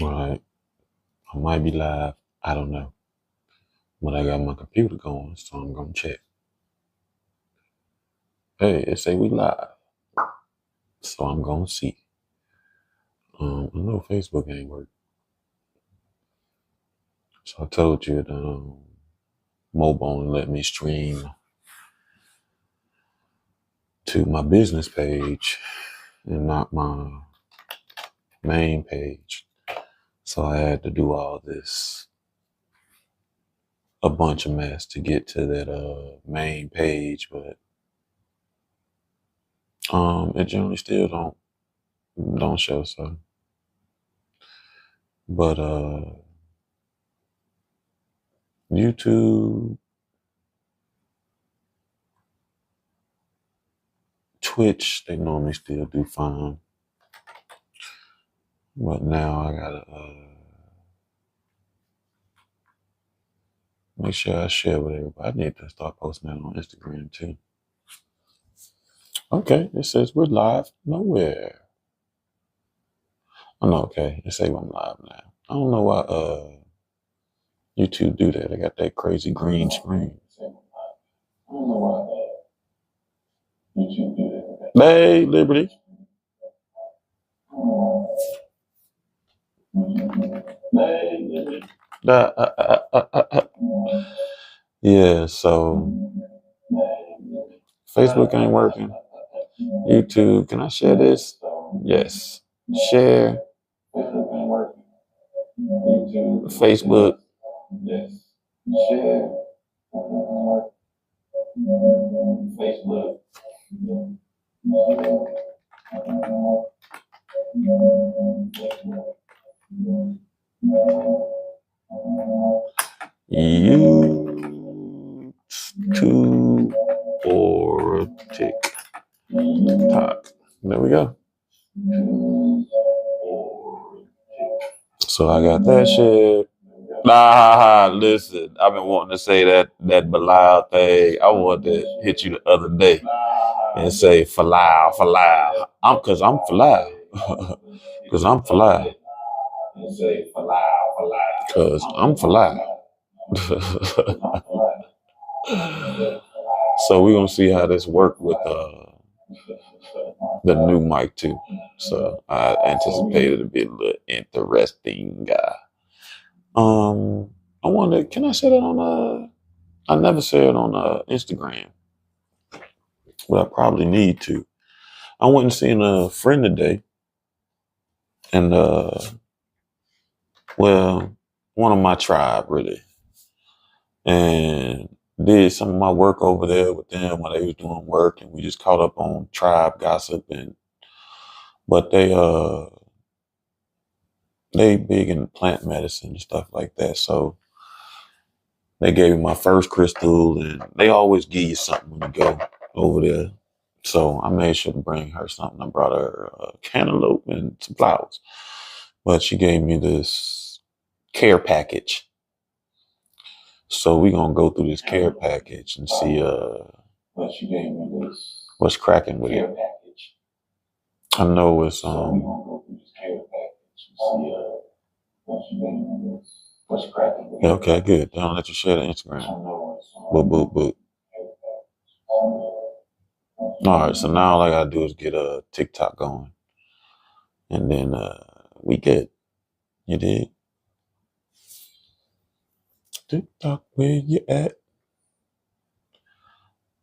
Right. I might be live. I don't know. But I got my computer going, so I'm gonna check. Hey, it say we live. So I'm gonna see. I know Facebook ain't work. So I told you that mobile only let me stream to my business page and not my main page. So I had to do all this, a bunch of mess to get to that main page, but it generally still don't show so. But YouTube, Twitch, they normally still do fine. But now I gotta make sure I share with everybody. I need to start posting that on Instagram too. Okay, it says we're live nowhere. Oh no, okay. It says I'm live now. I don't know why YouTube do that. They got that crazy green screen. I don't know why YouTube do that. Hey, Liberty. Hey, Liberty. Yeah, so Facebook ain't working. YouTube, can I share this? Yes. Share. Facebook. Yes. Share. Facebook. YouTube or TikTok. There we go. So I got that shit. Nah, listen, I've been wanting to say that Bilal thing. I wanted to hit you the other day and say Falau, Falau. I'm Falau. Cause I'm Falau. Cause I'm Falau. So we're gonna see how this work with the new mic too. So I anticipate it to be a little interesting. I wonder, can I say that on I never say it on Instagram, but I probably need to. I went and seen a friend today, and well, one of my tribe really, and did some of my work over there with them while they was doing work, and we just caught up on tribe gossip, and but they big in plant medicine and stuff like that, so they gave me my first crystal, and they always give you something when you go over there. So I made sure to bring her something. I brought her a cantaloupe and some flowers. But she gave me this care package. So we're gonna go through this care package and see but she gave me this what's cracking with it. Package. I know it's so we're gonna go through this care package and see what she gave me this what's cracking with it. Okay, good. Don't let you share the Instagram. Boop boop boop. All right, so now all I gotta do is get a TikTok going, and then we good. You did. TikTok, where you at?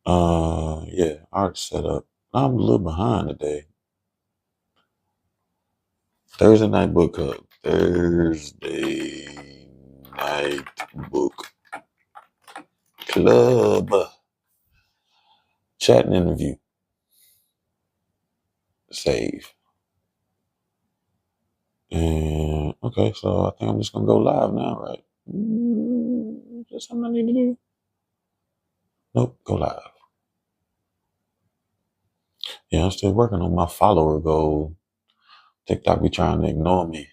Yeah, art set up. I'm a little behind today. Thursday night book club. Thursday night book club. Chat and interview. Save. And okay, so I think I'm just gonna go live now, right? Is that something I need to do? Nope, go live. Yeah, I'm still working on my follower goal. TikTok be trying to ignore me.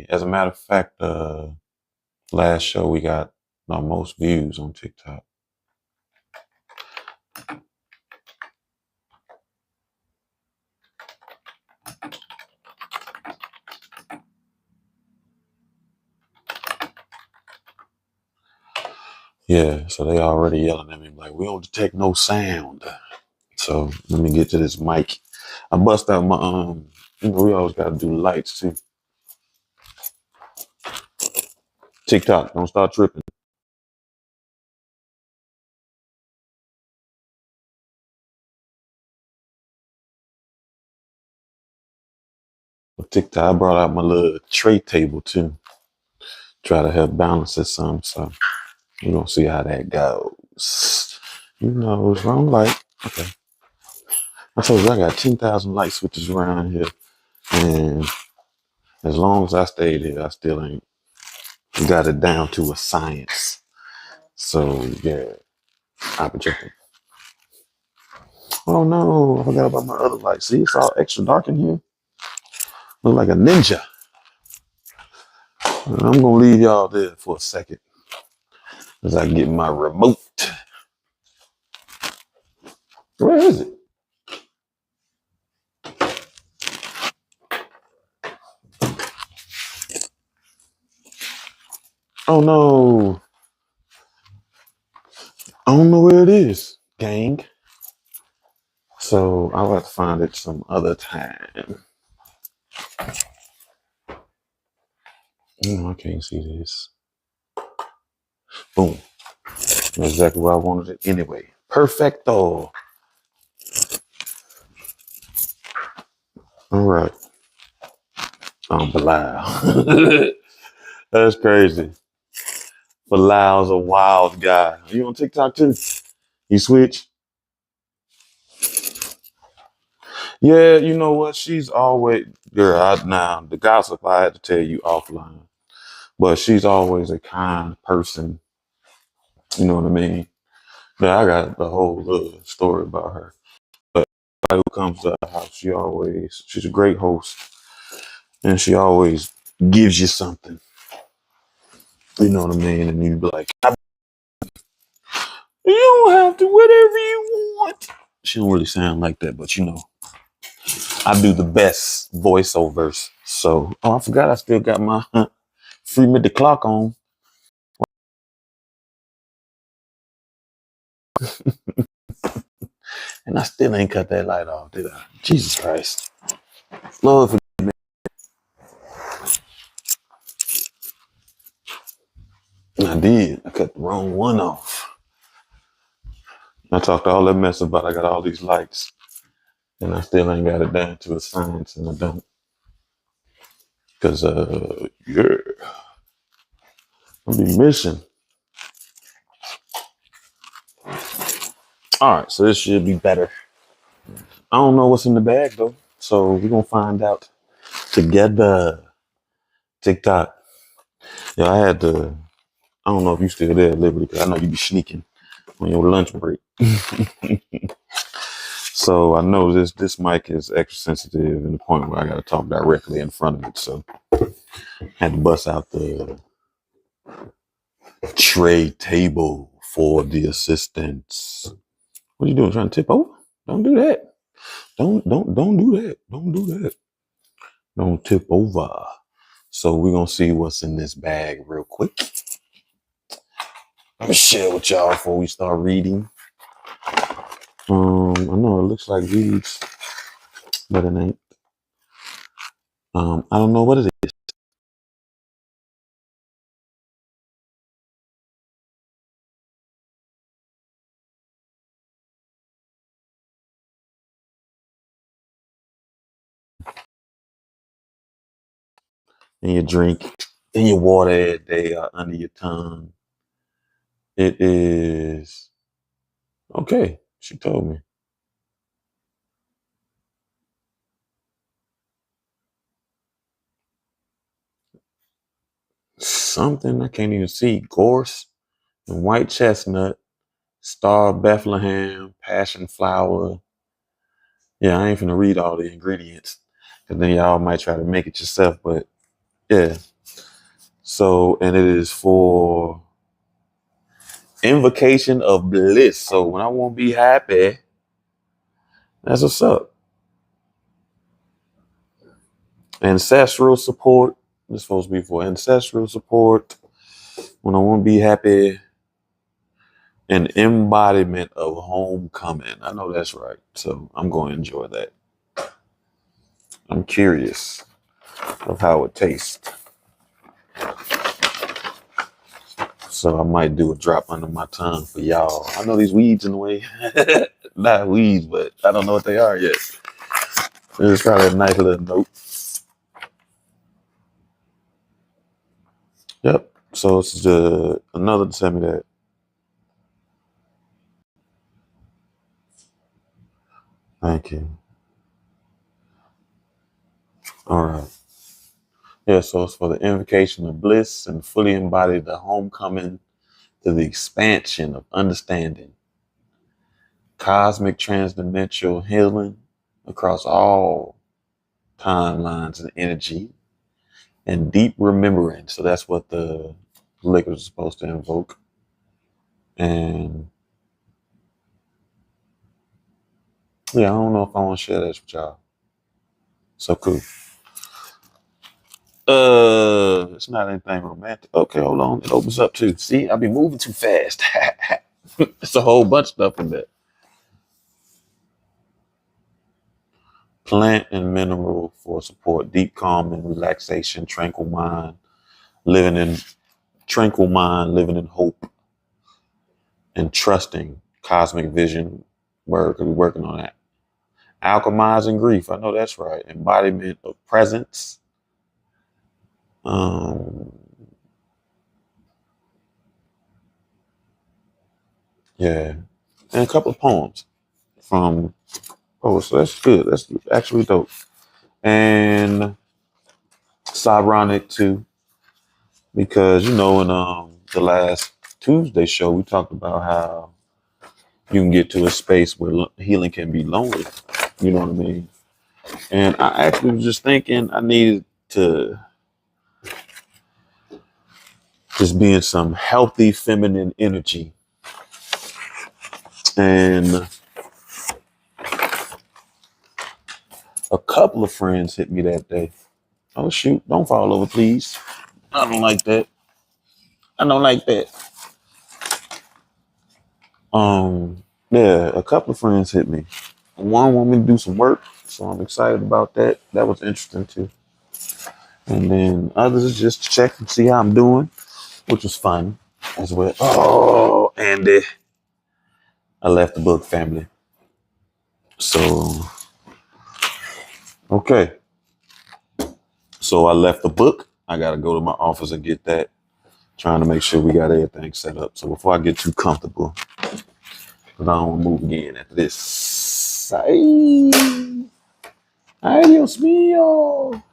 As a matter of fact, last show we got our most views on TikTok. Yeah, so they already yelling at me like, we don't detect no sound. So let me get to this mic. I bust out my we always gotta do lights too. TikTok, don't start tripping. TikTok, I brought out my little tray table too. Try to help balance it some. So we're gonna see how that goes. You know, it's wrong light. Okay. I told you I got 10,000 light switches around here. And as long as I stayed here, I still ain't got it down to a science. So yeah, I've been checking. Oh no, I forgot about my other light. See, it's all extra dark in here. Look like a ninja. I'm gonna leave y'all there for a second as I get my remote. Where is it? Oh no. I don't know where it is, gang. So I'll have to find it some other time. I can't see this. Boom. That's exactly where I wanted it anyway. Perfecto. All right. Bilal. That's crazy. Bilal's a wild guy. Are you on TikTok too? You switch? Yeah, you know what? She's always, girl, now the gossip I had to tell you offline, but she's always a kind person. You know what I mean? Yeah, I got the whole story about her. But everybody who comes to our house, she's a great host and she always gives you something. You know what I mean? And you be like, you don't have to, whatever you want. She don't really sound like that, but I do the best voiceovers. So, I forgot I still got my free mid the clock on. And I still ain't cut that light off, did I? Jesus Christ. Lord, I did. I cut the wrong one off. I talked all that mess about I got all these lights. And I still ain't got it down to a science, and I don't. Because, yeah, I'll be missing. All right, so this should be better. I don't know what's in the bag, though. So we're going to find out together. TikTok. Yeah, I don't know if you still there, Liberty, because I know you be sneaking on your lunch break. So I know this mic is extra sensitive in the point where I got to talk directly in front of it. So I had to bust out the tray table for the assistants. What are you doing? Trying to tip over? Don't do that. Don't do that. Don't do that. Don't tip over. So we're gonna see what's in this bag real quick. I'm gonna share with y'all before we start reading. I know it looks like these, but it ain't. I don't know what it is. In your drink, in your water every day, under your tongue. It is okay. She told me something I can't even see. Gorse and white chestnut, star Bethlehem, passion flower. Yeah, I ain't finna read all the ingredients because then y'all might try to make it yourself. But yeah, so and it is for invocation of bliss. So when I won't be happy, that's what's up. Ancestral support. This supposed to be for ancestral support. When I won't be happy, An embodiment of homecoming. I know that's right. So I'm going to enjoy that. I'm curious of how it tastes. So I might do a drop under my tongue for y'all. I know these weeds in the way. Not weeds, but I don't know what they are yet. It's probably a nice little note. Yep. So it's just another to tell me that. Thank you. All right. Yeah, so it's for the invocation of bliss and fully embody the homecoming to the expansion of understanding, cosmic transdimensional healing across all timelines and energy, and deep remembrance. So that's what the liquor is supposed to invoke. And yeah, I don't know if I want to share this with y'all. So cool. It's not anything romantic. Okay, hold on. It opens up too. See, I be moving too fast. It's a whole bunch of stuff in there. Plant and mineral for support, deep calm and relaxation, living in tranquil mind, living in hope and trusting cosmic vision. Word, cause we're working on that. Alchemizing grief. I know that's right. Embodiment of presence. Um, yeah. And a couple of poems from, oh, so that's good. That's actually dope. And it's ironic too, because you know, in the last Tuesday show, we talked about how you can get to a space where healing can be lonely. You know what I mean? And I actually was just thinking I needed to just be in some healthy feminine energy. And a couple of friends hit me that day. Oh shoot, don't fall over, please. I don't like that. I don't like that. Yeah, a couple of friends hit me. One want me to do some work, so I'm excited about that. That was interesting too. And then others just check and see how I'm doing, which was fun as well. Oh, and I left the book, family. So okay, so I left the book. I gotta go to my office and get that. Trying to make sure we got everything set up. So before I get too comfortable, because I don't want to move again after this. Ay, Dios mío.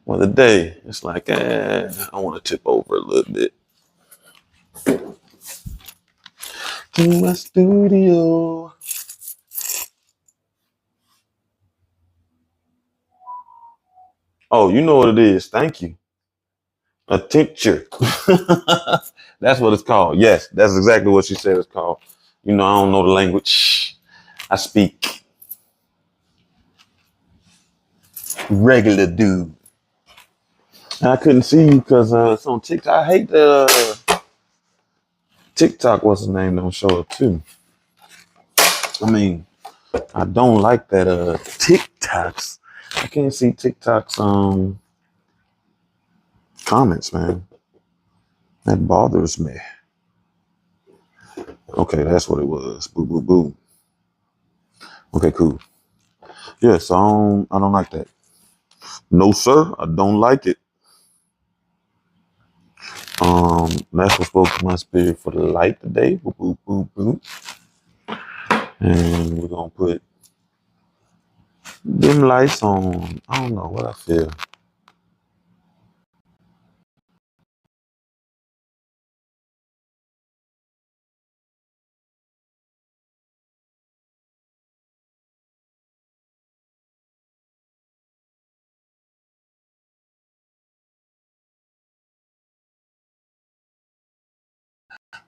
Well, the day, it's like, I want to tip over a little bit. To my studio. Oh, you know what it is. Thank you. A tincture. That's what it's called. Yes, that's exactly what she said it's called. You know, I don't know the language. I speak regular dude. I couldn't see you because it's on TikTok. I hate the TikTok. What's his name? Don't show up too. I mean, I don't like that TikToks. I can't see TikToks comments, man. That bothers me. Okay, that's what it was. Boo boo boo. Okay, cool. Yes, I don't like that. No, sir, I don't like it. That's what spoke to my spirit for the light today. Boo boo boo boo. And we're gonna put them lights on. I don't know what I feel.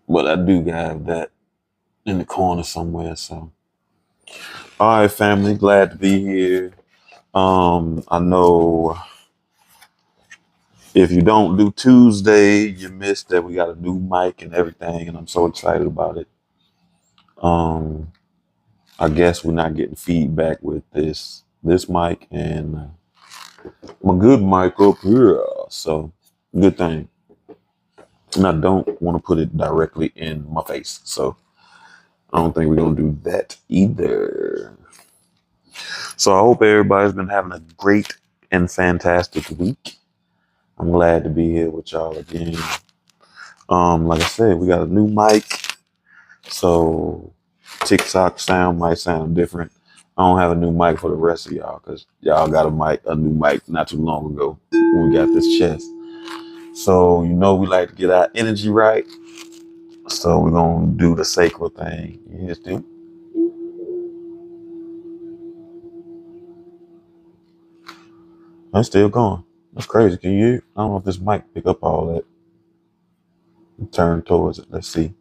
But I do have that in the corner somewhere. So All right, family. Glad to be here. I know if you don't do Tuesday, you missed that we got a new mic and everything, and I'm so excited about it. Um, I guess we're not getting feedback with this mic and my good mic up here, so good thing. And I don't want to put it directly in my face, so I don't think we're gonna do that either. So I hope everybody's been having a great and fantastic week. I'm glad to be here with y'all again. Like I said, we got a new mic, so TikTok sound might sound different. I don't have a new mic for the rest of y'all because y'all got a new mic not too long ago when we got this chest. So we like to get our energy right. So we're gonna do the sacred thing. You hear still? I'm still going. That's crazy. Can you hear? I don't know if this mic pick up all that. Turn towards it. Let's see.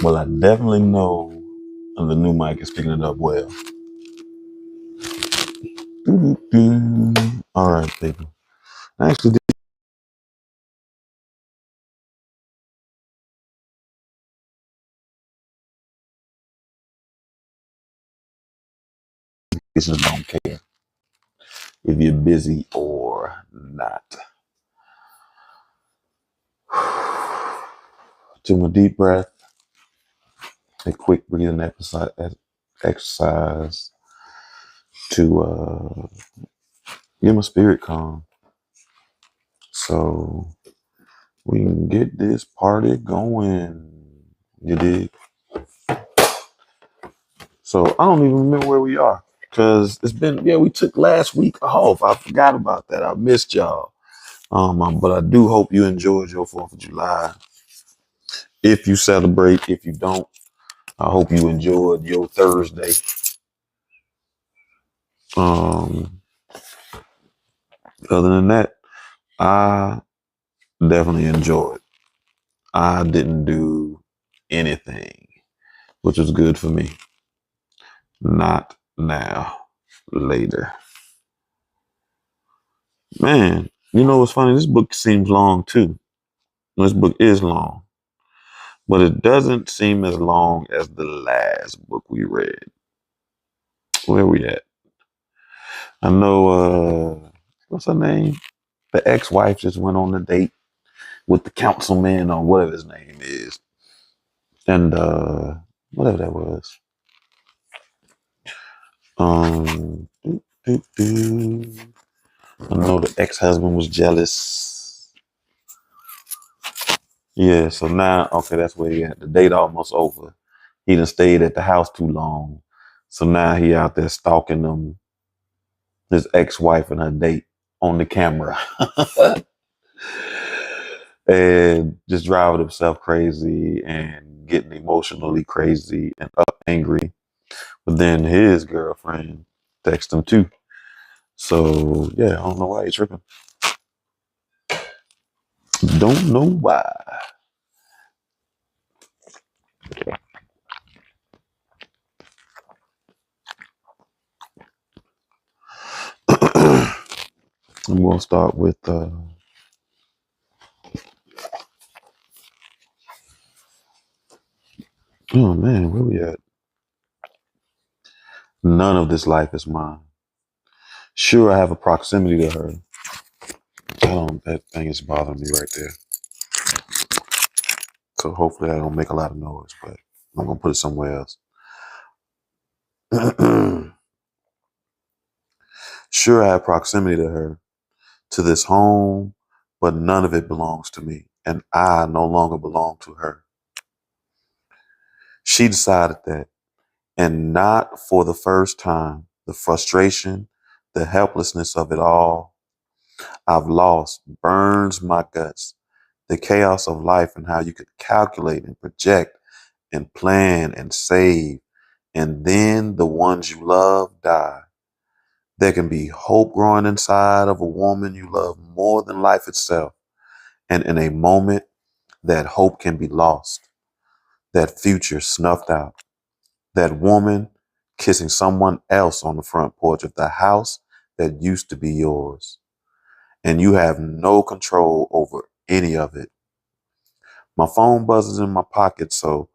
Well, I definitely know the new mic is picking it up well. All right, people. Actually, this just don't care if you're busy or not. Take a deep breath, a quick breathing exercise to get my spirit calm so we can get this party going. You dig? So I don't even remember where we are because we took last week off. I forgot about that. I missed y'all. But I do hope you enjoyed your 4th of July. If you celebrate, if you don't, I hope you enjoyed your Thursday. Um, Other than that, I definitely enjoyed. I didn't do anything, which was good for me. Not now, later. Man, you know what's funny? This book seems long too. This book is long, but it doesn't seem as long as the last book we read. Where we at? I know, what's her name? The ex-wife just went on a date with the councilman or whatever his name is. And whatever that was. Um, doo, doo, doo. I know the ex-husband was jealous. Yeah, so now, okay, that's where he at. The date almost over. He done stayed at the house too long. So now he out there stalking them, his ex-wife and her date on the camera. And just driving himself crazy and getting emotionally crazy and angry. But then his girlfriend texted him too. So yeah, I don't know why he's tripping. Don't know why. I'm gonna start with oh man, where we at? None of this life is mine. Sure, I have a proximity to her. That thing is bothering me right there. So hopefully I don't make a lot of noise, but I'm gonna put it somewhere else. Sure, I have proximity to her, to this home, but none of it belongs to me, and I no longer belong to her. She decided that, and not for the first time, the frustration, the helplessness of it all I've lost burns my guts. The chaos of life and how you could calculate and project and plan and save, and then the ones you love die. There can be hope growing inside of a woman you love more than life itself. And in a moment, that hope can be lost, that future snuffed out, that woman kissing someone else on the front porch of the house that used to be yours. And you have no control over any of it. My phone buzzes in my pocket, so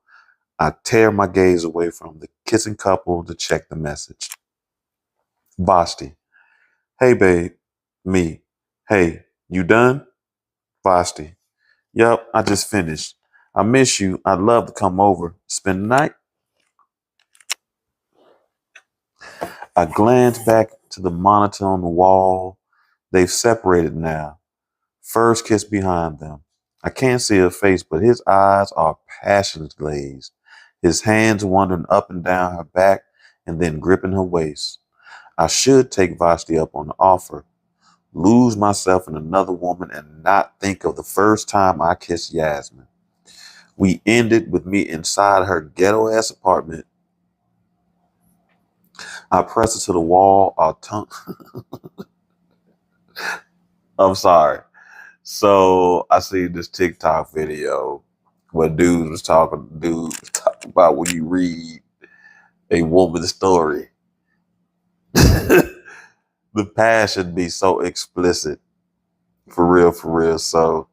I tear my gaze away from the kissing couple to check the message. Basti. Hey, babe. Me. Hey, you done? Basti. Yup, I just finished. I miss you. I'd love to come over. Spend the night. I glance back to the monitor on the wall. They've separated now. First kiss behind them. I can't see her face, but his eyes are passionate glazed. His hands wandering up and down her back and then gripping her waist. I should take Vashti up on the offer, lose myself in another woman and not think of the first time I kissed Yasmin. We ended with me inside her ghetto ass apartment. I pressed her to the wall, our tongue. I'm sorry. So I see this TikTok video where dudes was talking about when you read a woman's story. The passion be so explicit. For real, for real. So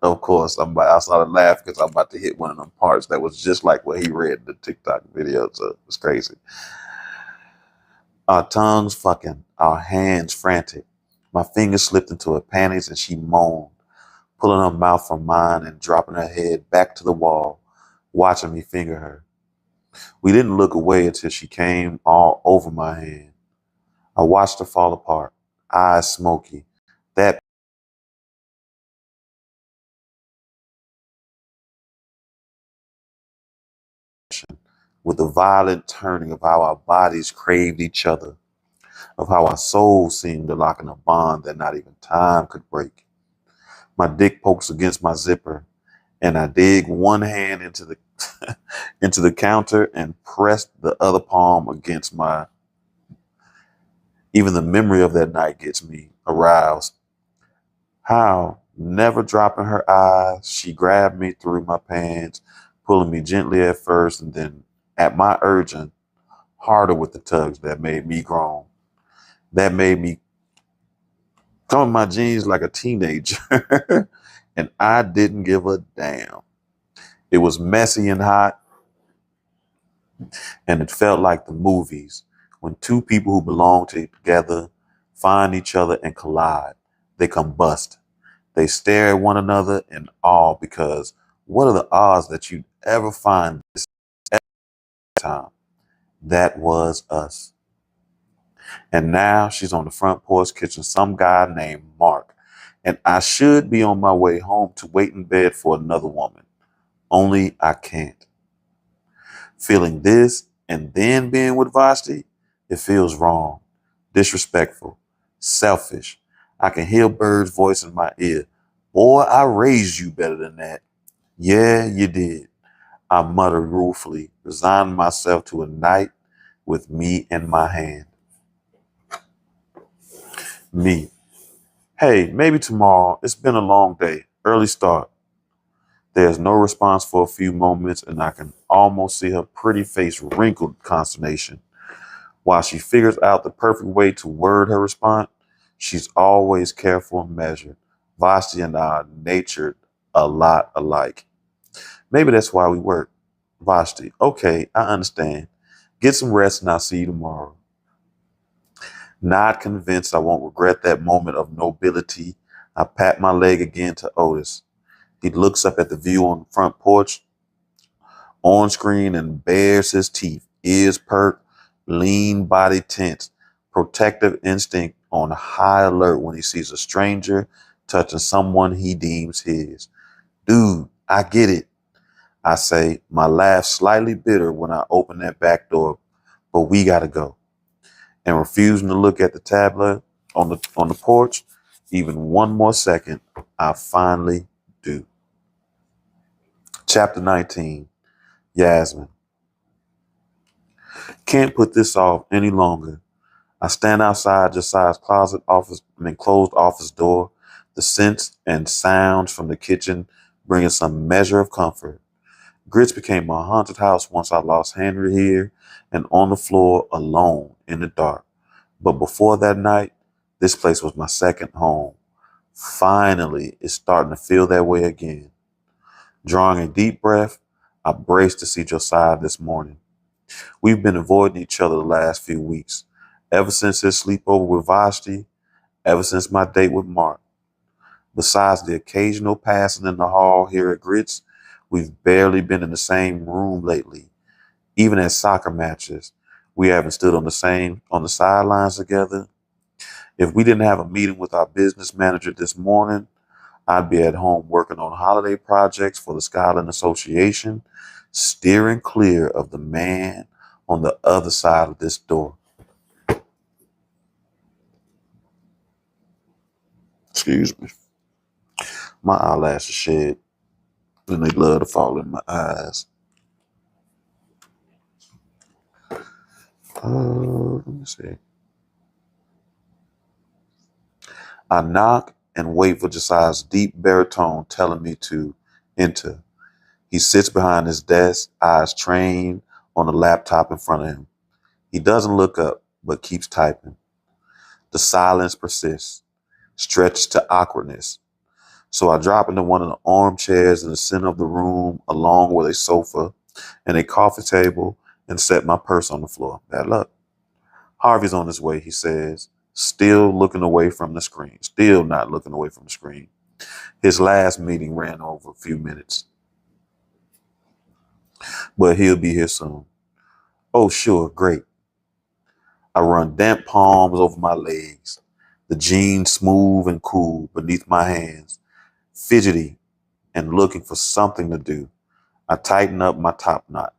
of course I started laughing because I'm about to hit one of them parts that was just like what he read in the TikTok video. So it's crazy. Our tongues fucking, our hands frantic. My fingers slipped into her panties and she moaned, pulling her mouth from mine and dropping her head back to the wall, watching me finger her. We didn't look away until she came all over my hand. I watched her fall apart, eyes smoky. That with the violent turning of how our bodies craved each other, of how our souls seemed to lock in a bond that not even time could break. My dick pokes against my zipper, and I dig one hand into the into the counter and press the other palm against my. Even the memory of that night gets me aroused. How, never dropping her eyes, she grabbed me through my pants, pulling me gently at first, and then, at my urging, harder with the tugs that made me groan. That made me come in my jeans like a teenager. And I didn't give a damn. It was messy and hot, and it felt like the movies when two people who belong together find each other and collide. They combust. They stare at one another in awe because what are the odds that you'd ever find this time? That was us. And now she's on the front porch kitchen, some guy named Mark. And I should be on my way home to wait in bed for another woman. Only I can't. Feeling this and then being with Vashti, it feels wrong, disrespectful, selfish. I can hear Bird's voice in my ear. Boy, I raised you better than that. Yeah, you did. I muttered ruefully, resigning myself to a night with me in my hand. Me. Hey, maybe tomorrow. It's been a long day. Early start. There's no response for a few moments, and I can almost see her pretty face wrinkled with consternation. While she figures out the perfect way to word her response, she's always careful and measured. Vashti and I are natured a lot alike. Maybe that's why we work. Vashti, okay, I understand. Get some rest and I'll see you tomorrow. Not convinced I won't regret that moment of nobility, I pat my leg again to Otis. He looks up at the view on the front porch, on screen, and bares his teeth, ears perked, lean body tense, protective instinct on high alert when he sees a stranger touching someone he deems his. Dude, I get it, I say, my laugh slightly bitter when I open that back door, but we gotta go. And refusing to look at the tablet on the porch, even one more second, I finally do. Chapter 19, Yasmin. Can't put this off any longer. I stand outside Josiah's closed office door, the scents and sounds from the kitchen bringing some measure of comfort. Grits became a haunted house once I lost Henry here and on the floor alone in the dark. But before that night, this place was my second home. Finally, it's starting to feel that way again. Drawing a deep breath, I braced to see Josiah this morning. We've been avoiding each other the last few weeks, ever since his sleepover with Vashti, ever since my date with Mark. Besides the occasional passing in the hall here at Grits, we've barely been in the same room lately. Even at soccer matches, we haven't stood on the sidelines together. If we didn't have a meeting with our business manager this morning, I'd be at home working on holiday projects for the Skyline Association, steering clear of the man on the other side of this door. Excuse me. My eyelashes shed, and they love to fall in my eyes. Let me see. I knock and wait for Josiah's deep baritone telling me to enter. He sits behind his desk, eyes trained on the laptop in front of him. He doesn't look up, but keeps typing. The silence persists, stretched to awkwardness. So I drop into one of the armchairs in the center of the room, along with a sofa and a coffee table, and set my purse on the floor. Bad luck. Harvey's on his way, he says, still looking away from the screen, still not looking away from the screen. His last meeting ran over a few minutes, but he'll be here soon. Oh, sure, great. I run damp palms over my legs, the jeans smooth and cool beneath my hands, fidgety and looking for something to do. I tighten up my top knot.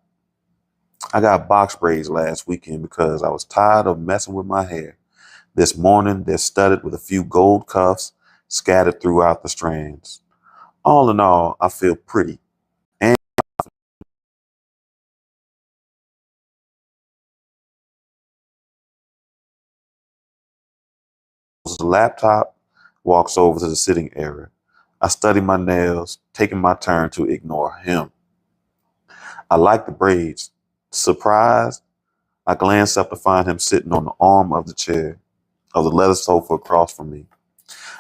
I got box braids last weekend because I was tired of messing with my hair. This morning, they're studded with a few gold cuffs scattered throughout the strands. All in all, I feel pretty. And the laptop walks over to the sitting area. I study my nails, taking my turn to ignore him. I like the braids. Surprised, I glance up to find him sitting on the arm of the chair, of the leather sofa across from me.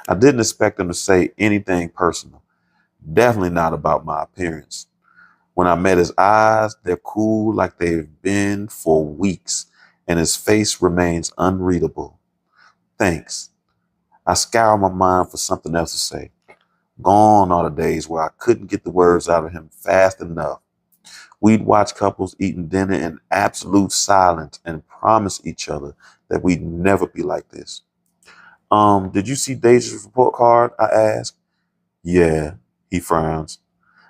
I didn't expect him to say anything personal, definitely not about my appearance. When I met his eyes, they're cool like they've been for weeks, and his face remains unreadable. Thanks. I scour my mind for something else to say. Gone are the days where I couldn't get the words out of him fast enough. We'd watch couples eating dinner in absolute silence and promise each other that we'd never be like this. Did you see Deja's report card? I asked. Yeah, he frowns.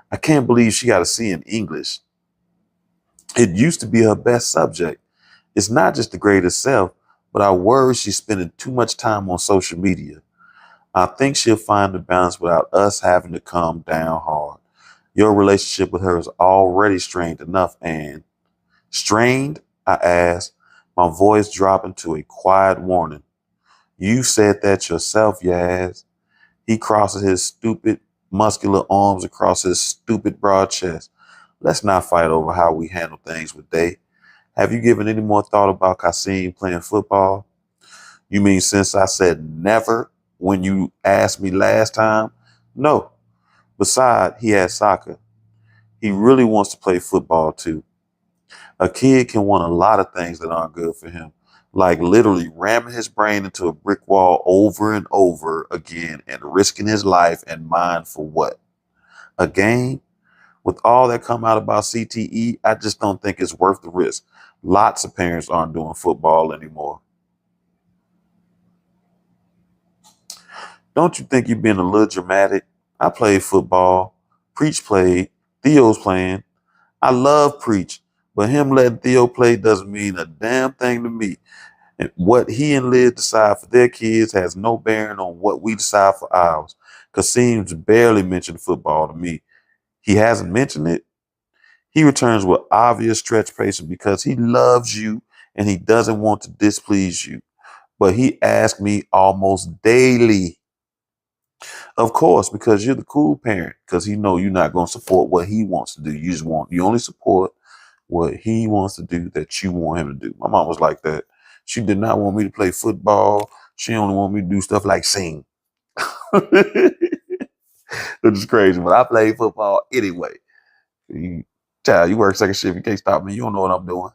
I can't believe she got a C in English. It used to be her best subject. It's not just the grade itself, but I worry she's spending too much time on social media. I think she'll find the balance without us having to come down hard. Your relationship with her is already strained enough, and strained? I asked, my voice dropping to a quiet warning. You said that yourself, Yaz. He crosses his stupid, muscular arms across his stupid, broad chest. Let's not fight over how we handle things with Day. Have you given any more thought about Kasim playing football? You mean since I said never when you asked me last time? No. Besides, he had soccer. He really wants to play football too. A kid can want a lot of things that aren't good for him, like literally ramming his brain into a brick wall over and over again and risking his life and mine for what? A game? With all that come out about CTE, I just don't think it's worth the risk. Lots of parents aren't doing football anymore. Don't you think you're being a little dramatic? I played football. Preach played. Theo's playing. I love Preach, but him letting Theo play doesn't mean a damn thing to me. And what he and Liz decide for their kids has no bearing on what we decide for ours. Kasim's barely mentioned football to me. He hasn't mentioned it. He returns with obvious stretch patience because he loves you and he doesn't want to displease you. But he asks me almost daily. Of course, because you're the cool parent, because he know you're not going to support what he wants to do. You only support what he wants to do that you want him to do. My mom was like that. She did not want me to play football. She only wanted me to do stuff like sing. Which is crazy, but I played football anyway. You, child, you work second shift. You can't stop me. You don't know what I'm doing.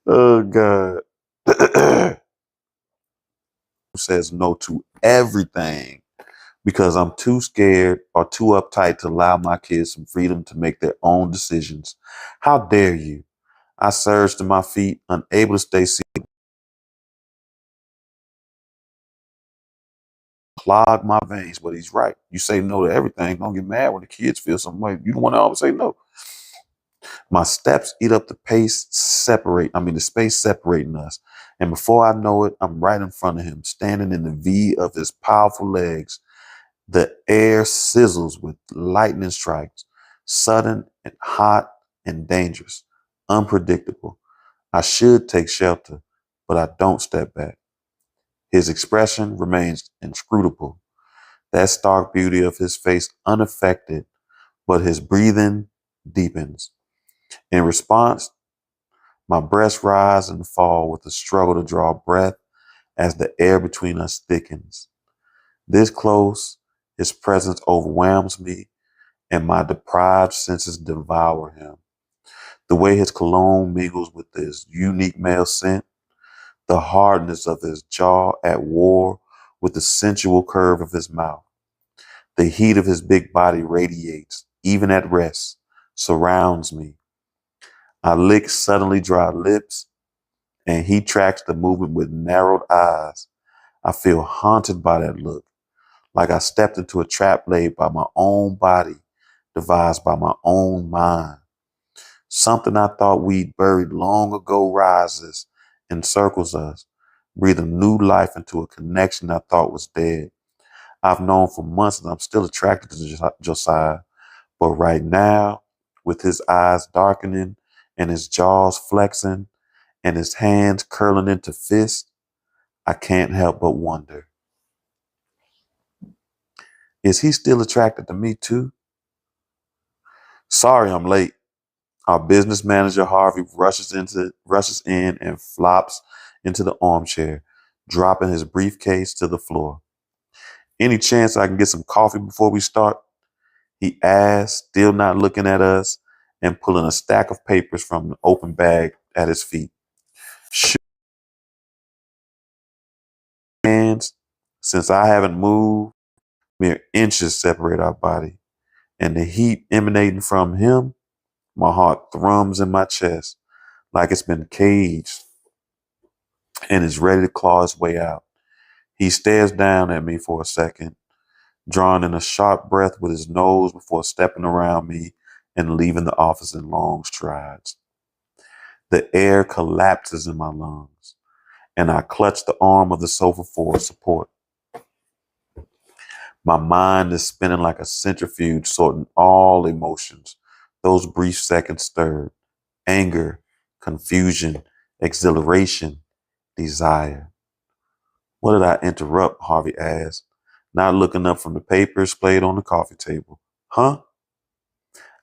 Oh, God. Says no to everything because I'm too scared or too uptight to allow my kids some freedom to make their own decisions. How dare you? I surged to my feet, unable to stay seated, clog my veins, but he's right. You say no to everything. Don't get mad when the kids feel some way. You don't want to always say no. My steps eat up the space separating us. And before I know it, I'm right in front of him, standing in the V of his powerful legs. The air sizzles with lightning strikes, sudden and hot and dangerous, unpredictable. I should take shelter, but I don't step back. His expression remains inscrutable, that stark beauty of his face unaffected, but his breathing deepens. In response, my breasts rise and fall with a struggle to draw breath as the air between us thickens. This close, his presence overwhelms me and my deprived senses devour him. The way his cologne mingles with his unique male scent, the hardness of his jaw at war with the sensual curve of his mouth. The heat of his big body radiates, even at rest, surrounds me. I lick suddenly dry lips, and he tracks the movement with narrowed eyes. I feel haunted by that look, like I stepped into a trap laid by my own body, devised by my own mind. Something I thought we'd buried long ago rises, encircles us, breathing new life into a connection I thought was dead. I've known for months that I'm still attracted to Josiah, but right now, with his eyes darkening and his jaws flexing and his hands curling into fists, I can't help but wonder, is he still attracted to me too? Sorry I'm late. Our business manager, Harvey, rushes in and flops into the armchair, dropping his briefcase to the floor. Any chance I can get some coffee before we start? He asks, still not looking at us, and pulling a stack of papers from the open bag at his feet. Hands, since I haven't moved, mere inches separate our body, and the heat emanating from him, my heart thrums in my chest like it's been caged and is ready to claw its way out. He stares down at me for a second, drawing in a sharp breath with his nose before stepping around me and leaving the office in long strides. The air collapses in my lungs, and I clutch the arm of the sofa for support. My mind is spinning like a centrifuge, sorting all emotions, those brief seconds stirred: anger, confusion, exhilaration, desire. What did I interrupt? Harvey asked, not looking up from the papers played on the coffee table. Huh?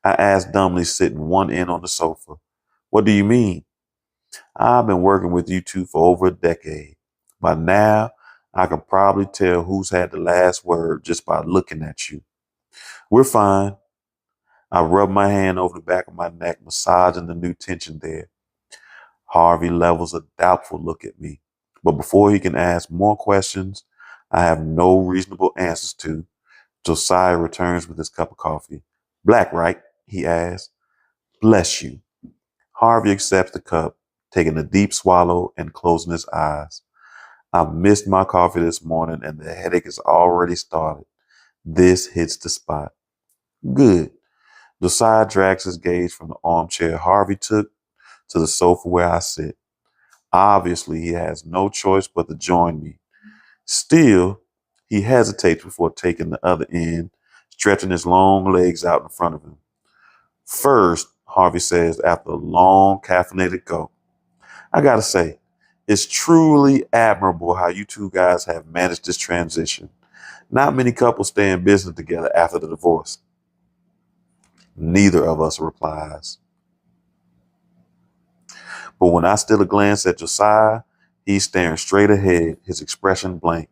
I asked dumbly, sitting one end on the sofa. What do you mean? I've been working with you two for over a decade. By now, I can probably tell who's had the last word just by looking at you. We're fine. I rub my hand over the back of my neck, massaging the new tension there. Harvey levels a doubtful look at me. But before he can ask more questions, I have no reasonable answers to. Josiah returns with his cup of coffee. Black, right? He asks. Bless you. Harvey accepts the cup, taking a deep swallow and closing his eyes. I missed my coffee this morning and the headache has already started. This hits the spot. Good. Josiah drags his gaze from the armchair Harvey took to the sofa where I sit. Obviously, he has no choice but to join me. Still, he hesitates before taking the other end, stretching his long legs out in front of him. First, Harvey says after a long caffeinated gulp, I gotta say, it's truly admirable how you two guys have managed this transition. Not many couples stay in business together after the divorce. Neither of us replies. But when I steal a glance at Josiah, he's staring straight ahead, his expression blank.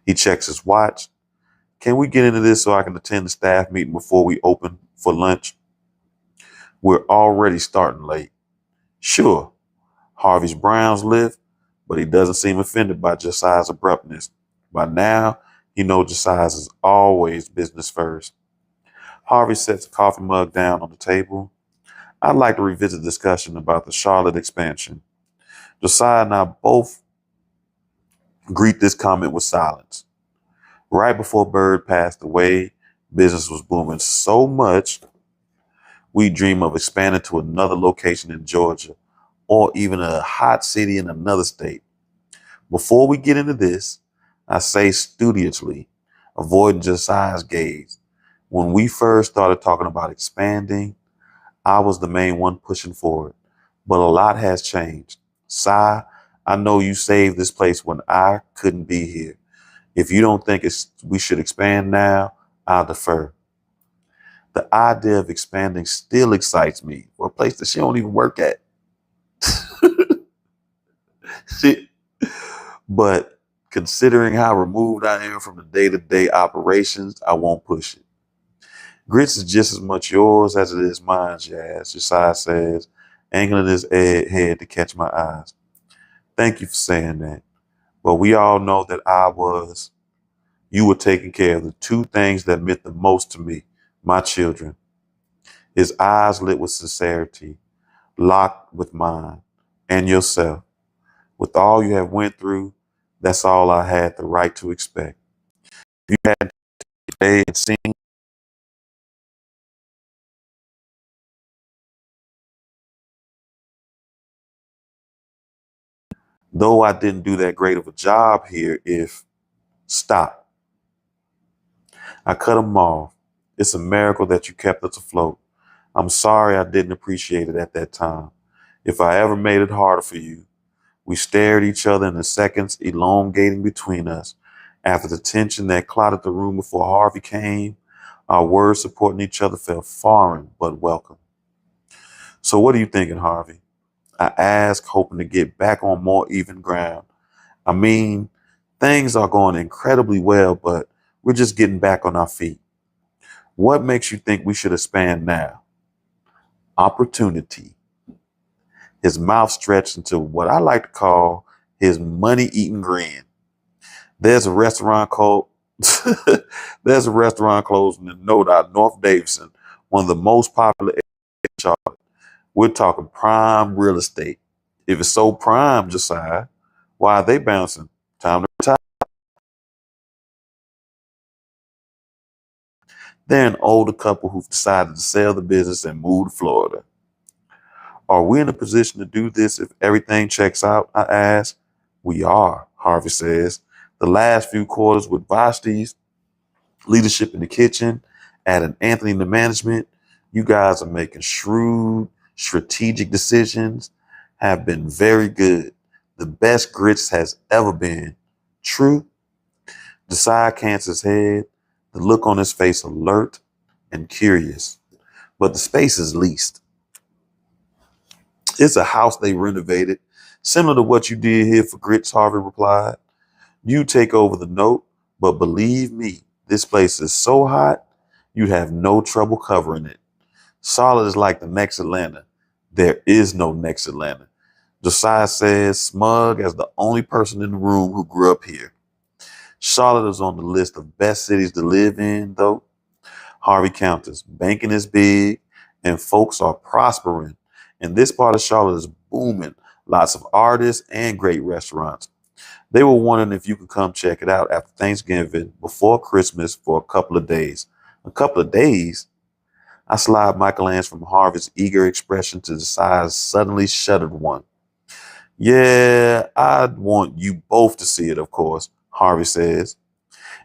He checks his watch. Can we get into this so I can attend the staff meeting before we open for lunch? We're already starting late. Sure, Harvey's brows lift, but he doesn't seem offended by Josiah's abruptness. By now, he knows Josiah's is always business first. Harvey sets the coffee mug down on the table. I'd like to revisit the discussion about the Charlotte expansion. Josiah and I both greet this comment with silence. Right before Bird passed away, business was booming so much, we dream of expanding to another location in Georgia or even a hot city in another state. Before we get into this, I say studiously, avoiding Josiah's gaze. When we first started talking about expanding, I was the main one pushing forward, but a lot has changed. Si, I know you saved this place when I couldn't be here. If you don't think we should expand now, I'll defer. The idea of expanding still excites me for a place that she don't even work at. She, but considering how removed I am from the day-to-day operations, I won't push it. Grits is just as much yours as it is mine, Jazz, Josiah says, angling his head to catch my eyes. Thank you for saying that. But we all know that you were taking care of the two things that meant the most to me, my children. His eyes lit with sincerity, locked with mine, and yourself. With all you have went through, that's all I had the right to expect. You had to stay and sing. Though I didn't do that great of a job here, stop. I cut him off. It's a miracle that you kept us afloat. I'm sorry I didn't appreciate it at that time. If I ever made it harder for you, we stared at each other in the seconds elongating between us. After the tension that clouded the room before Harvey came, our words supporting each other felt foreign but welcome. So what are you thinking, Harvey? I asked, hoping to get back on more even ground. I mean, things are going incredibly well, but we're just getting back on our feet. What makes you think we should expand now? Opportunity. His mouth stretched into what I like to call his money-eating grin. There's a restaurant called There's a restaurant closing in No Doubt, North Davidson, one of the most popular areas in Charlotte. We're talking prime real estate. If it's so prime, Josiah, why are they bouncing? Time to retire. They're an older couple who've decided to sell the business and move to Florida. Are we in a position to do this if everything checks out? I ask. We are, Harvey says. The last few quarters with Vashti's leadership in the kitchen, adding Anthony to management, you guys are making shrewd, strategic decisions, have been very good. The best Grits has ever been. True? Josiah cants his head, the look on his face alert and curious. But the space is leased. It's a house they renovated, similar to what you did here for Grits, Harvey replied. You take over the note, but believe me, this place is so hot, you'd have no trouble covering it. Charlotte is like the next Atlanta. There is no next Atlanta. Josiah says, smug as the only person in the room who grew up here. Charlotte is on the list of best cities to live in, though. Harvey counters. Banking is big and folks are prospering. And this part of Charlotte is booming. Lots of artists and great restaurants. They were wondering if you could come check it out after Thanksgiving before Christmas for a couple of days. A couple of days? I slide Michael Ange from Harvey's eager expression to the side's suddenly shuddered one. Yeah, I'd want you both to see it, of course, Harvey says.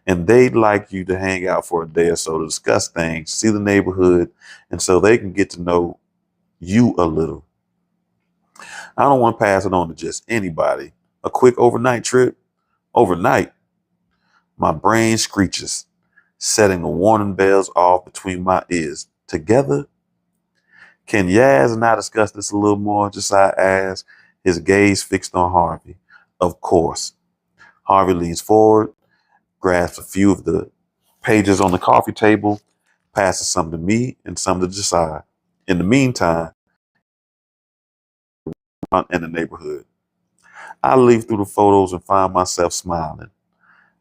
And they'd like you to hang out for a day or so to discuss things, see the neighborhood, and so they can get to know you a little. I don't want to pass it on to just anybody. A quick overnight trip? Overnight? My brain screeches, setting the warning bells off between my ears. Together? Can Yaz and I discuss this a little more? Josiah asked, his gaze fixed on Harvey. Of course. Harvey leans forward, grabs a few of the pages on the coffee table, passes some to me and some to Josiah. In the meantime, I'm in the neighborhood. I leaf through the photos and find myself smiling,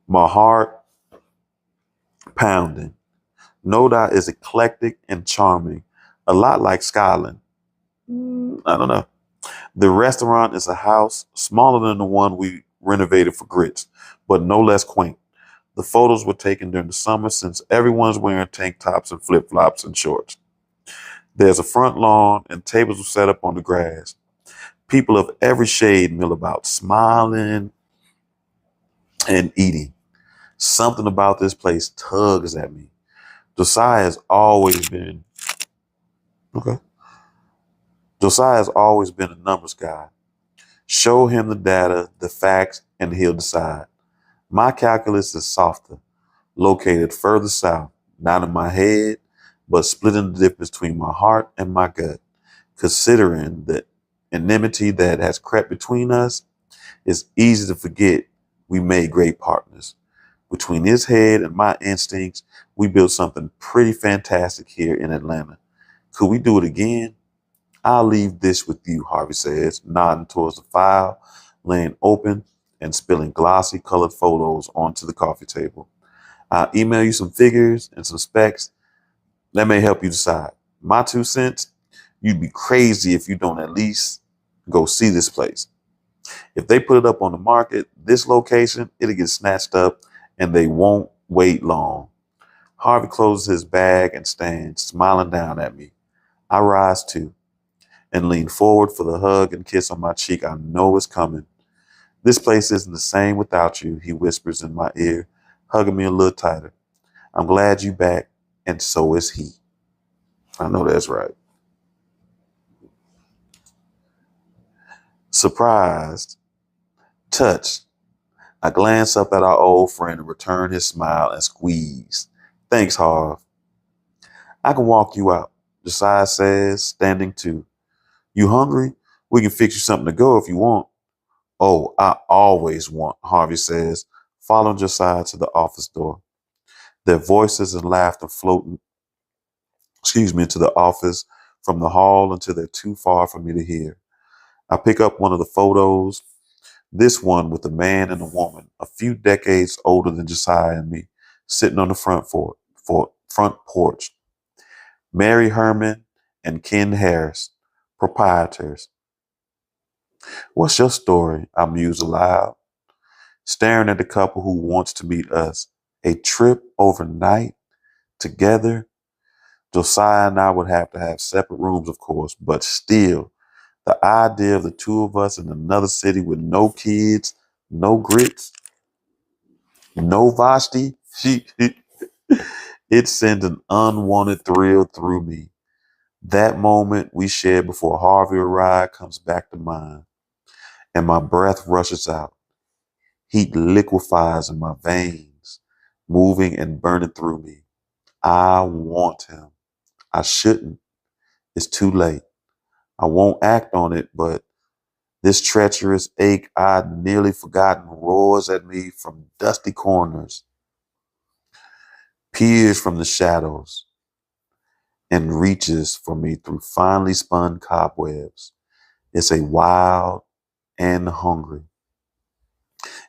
my heart pounding. No Doubt is eclectic and charming, a lot like Scotland. I don't know. The restaurant is a house smaller than the one we renovated for Grits, but no less quaint. The photos were taken during the summer since everyone's wearing tank tops and flip-flops and shorts. There's a front lawn and tables were set up on the grass. People of every shade mill about, smiling and eating. Something about this place tugs at me. Josiah has always been okay. Josiah has always been a numbers guy. Show him the data, the facts, and he'll decide. My calculus is softer, located further south, not in my head, but splitting the difference between my heart and my gut. Considering the enmity that has crept between us, it's easy to forget we made great partners. Between his head and my instincts, we built something pretty fantastic here in Atlanta. Could we do it again? I'll leave this with you, Harvey says, nodding towards the file, laying open and spilling glossy colored photos onto the coffee table. I'll email you some figures and some specs that may help you decide. My 2 cents, you'd be crazy if you don't at least go see this place. If they put it up on the market, this location, it'll get snatched up and they won't wait long. Harvey closes his bag and stands, smiling down at me. I rise too and lean forward for the hug and kiss on my cheek. I know it's coming. This place isn't the same without you, he whispers in my ear, hugging me a little tighter. I'm glad you back, and so is he. I know that's right. Surprised, touched, I glance up at our old friend and return his smile and squeeze. Thanks, Harv. I can walk you out, Josiah says, standing too. You hungry? We can fix you something to go if you want. Oh, I always want, Harvey says, following Josiah to the office door. Their voices and laughter floating, into the office from the hall until they're too far for me to hear. I pick up one of the photos, this one with a man and a woman, a few decades older than Josiah and me, sitting on the front porch. Mary Herman and Ken Harris, proprietors. What's your story? I muse aloud, staring at the couple who wants to meet us. A trip overnight together. Josiah and I would have to have separate rooms, of course, but still, the idea of the two of us in another city with no kids, no grits, no Vashti, it sends an unwanted thrill through me. That moment we shared before Harvey arrived comes back to mind, and my breath rushes out. Heat liquefies in my veins, moving and burning through me. I want him. I shouldn't. It's too late. I won't act on it, but this treacherous ache I'd nearly forgotten roars at me from dusty corners, peers from the shadows, and reaches for me through finely spun cobwebs. It's a wild and hungry.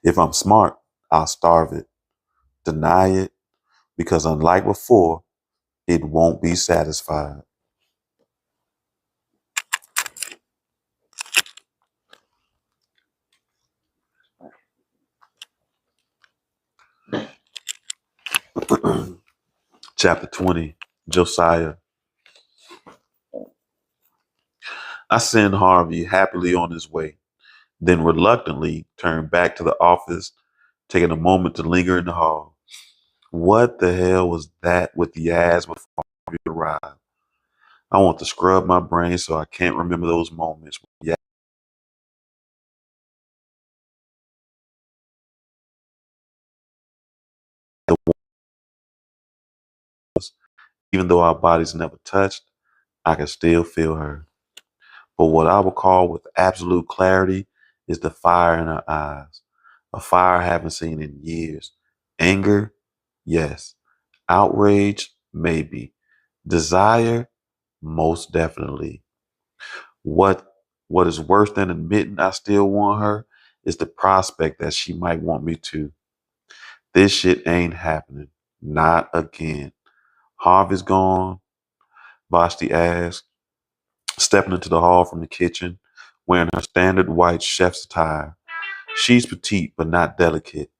If I'm smart, I'll starve it. Deny it, because unlike before, it won't be satisfied. Chapter 20, Josiah. I send Harvey happily on his way, then reluctantly turned back to the office, taking a moment to linger in the hall. What the hell was that with the ass before Harvey arrived? I want to scrub my brain so I can't remember those moments. Yeah, the ones, even though our bodies never touched, I can still feel her. But what I would call with absolute clarity is the fire in her eyes. A fire I haven't seen in years. Anger? Yes. Outrage? Maybe. Desire? Most definitely. What what is worse than admitting I still want her is the prospect that she might want me to. This shit ain't happening. Not again. Harvey's gone, Vashti asked, stepping into the hall from the kitchen, wearing her standard white chef's attire. She's petite but not delicate.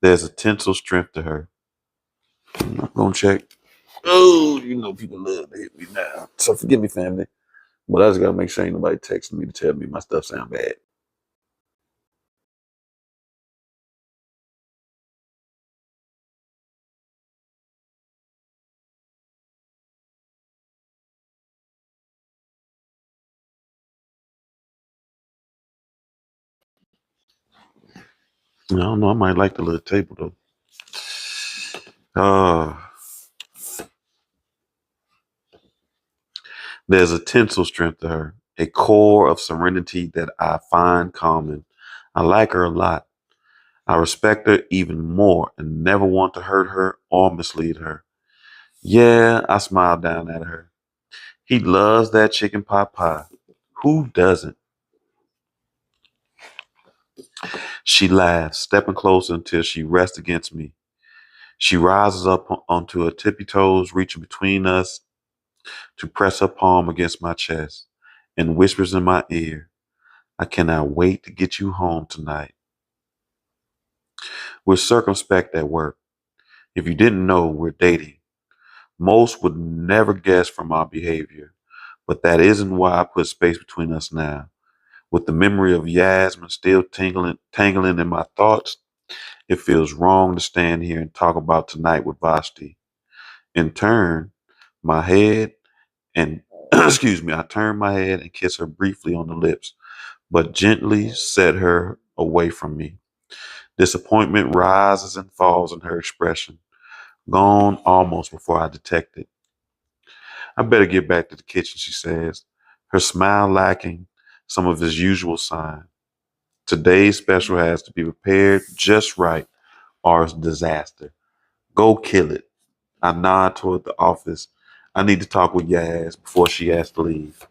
There's a tensile strength to her. I'm not gonna check. Oh, you know people love to hit me now. So forgive me, family. But I just gotta make sure ain't nobody texting me to tell me my stuff sound bad. I don't know. I might like the little table though. Uh, there's a tensile strength to her, a core of serenity that I find calming. I like her a lot. I respect her even more and never want to hurt her or mislead her. Yeah, I smile down at her. He loves that chicken pot pie. Who doesn't? She laughs, stepping closer until she rests against me. She rises up onto her tippy toes, reaching between us to press her palm against my chest, and whispers in my ear, I cannot wait to get you home tonight. We're circumspect at work. If you didn't know, we're dating. Most would never guess from our behavior, but that isn't why I put space between us now. With the memory of Yasmin still tangling in my thoughts, it feels wrong to stand here and talk about tonight with Vashti. In turn, my head and excuse me, I turn my head and kiss her briefly on the lips, but gently set her away from me. Disappointment rises and falls in her expression, gone almost before I detect it. I better get back to the kitchen, she says, her smile lacking some of his usual sign. Today's special has to be prepared just right or it's disaster. Go kill it. I nod toward the office. I need to talk with Yaz before she has to leave.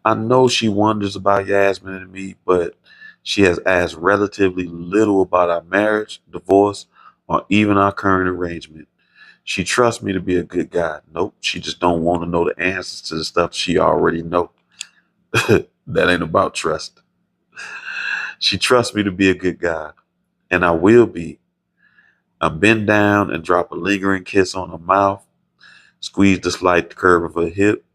I know she wonders about Yasmin and me, but she has asked relatively little about our marriage, divorce, or even our current arrangement. She trusts me to be a good guy. Nope, she just don't want to know the answers to the stuff she already know. That ain't about trust. She trusts me to be a good guy, and I will be. I bend down and drop a lingering kiss on her mouth, squeeze the slight curve of her hip.